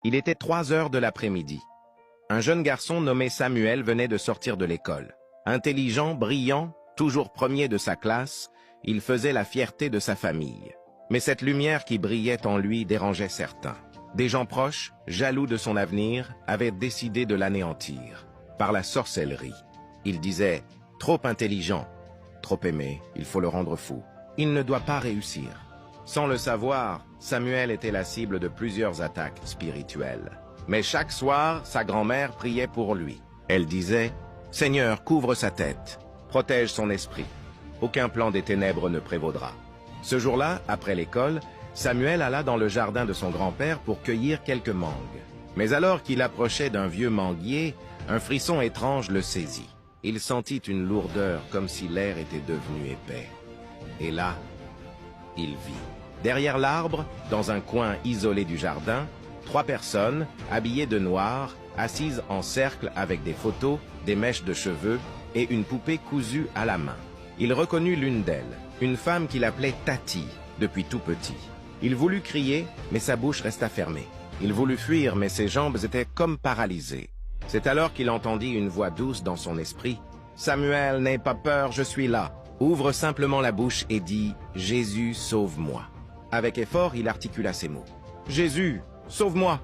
Il était 3 heures de l'après-midi. Un jeune garçon nommé Samuel venait de sortir de l'école. Intelligent, brillant, toujours premier de sa classe, il faisait la fierté de sa famille. Mais cette lumière qui brillait en lui dérangeait certains. Des gens proches, jaloux de son avenir, avaient décidé de l'anéantir, par la sorcellerie. Ils disaient « Trop intelligent, trop aimé, il faut le rendre fou. Il ne doit pas réussir. » Sans le savoir, Samuel était la cible de plusieurs attaques spirituelles. Mais chaque soir, sa grand-mère priait pour lui. Elle disait « Seigneur, couvre sa tête, protège son esprit. Aucun plan des ténèbres ne prévaudra. » Ce jour-là, après l'école, Samuel alla dans le jardin de son grand-père pour cueillir quelques mangues. Mais alors qu'il approchait d'un vieux manguier, un frisson étrange le saisit. Il sentit une lourdeur comme si l'air était devenu épais. Et là, il vit. Derrière l'arbre, dans un coin isolé du jardin, 3 personnes, habillées de noir, assises en cercle avec des photos, des mèches de cheveux et une poupée cousue à la main. Il reconnut l'une d'elles, une femme qu'il appelait Tati, depuis tout petit. Il voulut crier, mais sa bouche resta fermée. Il voulut fuir, mais ses jambes étaient comme paralysées. C'est alors qu'il entendit une voix douce dans son esprit. « Samuel, n'aie pas peur, je suis là. » Ouvre simplement la bouche et dit « Jésus, sauve-moi ». Avec effort, il articula ces mots. « Jésus, sauve-moi »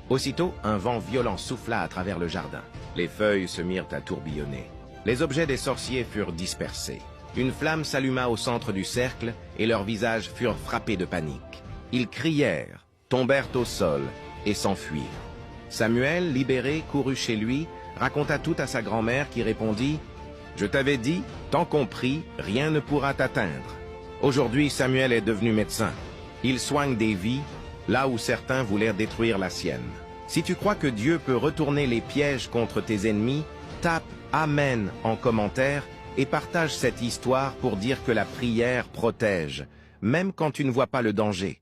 Aussitôt, un vent violent souffla à travers le jardin. Les feuilles se mirent à tourbillonner. Les objets des sorciers furent dispersés. Une flamme s'alluma au centre du cercle et leurs visages furent frappés de panique. Ils crièrent, tombèrent au sol et s'enfuirent. Samuel, libéré, courut chez lui, raconta tout à sa grand-mère qui répondit « Je t'avais dit, tant qu'on prie, rien ne pourra t'atteindre. » Aujourd'hui, Samuel est devenu médecin. Il soigne des vies, là où certains voulaient détruire la sienne. Si tu crois que Dieu peut retourner les pièges contre tes ennemis, tape « Amen » en commentaire et partage cette histoire pour dire que la prière protège, même quand tu ne vois pas le danger.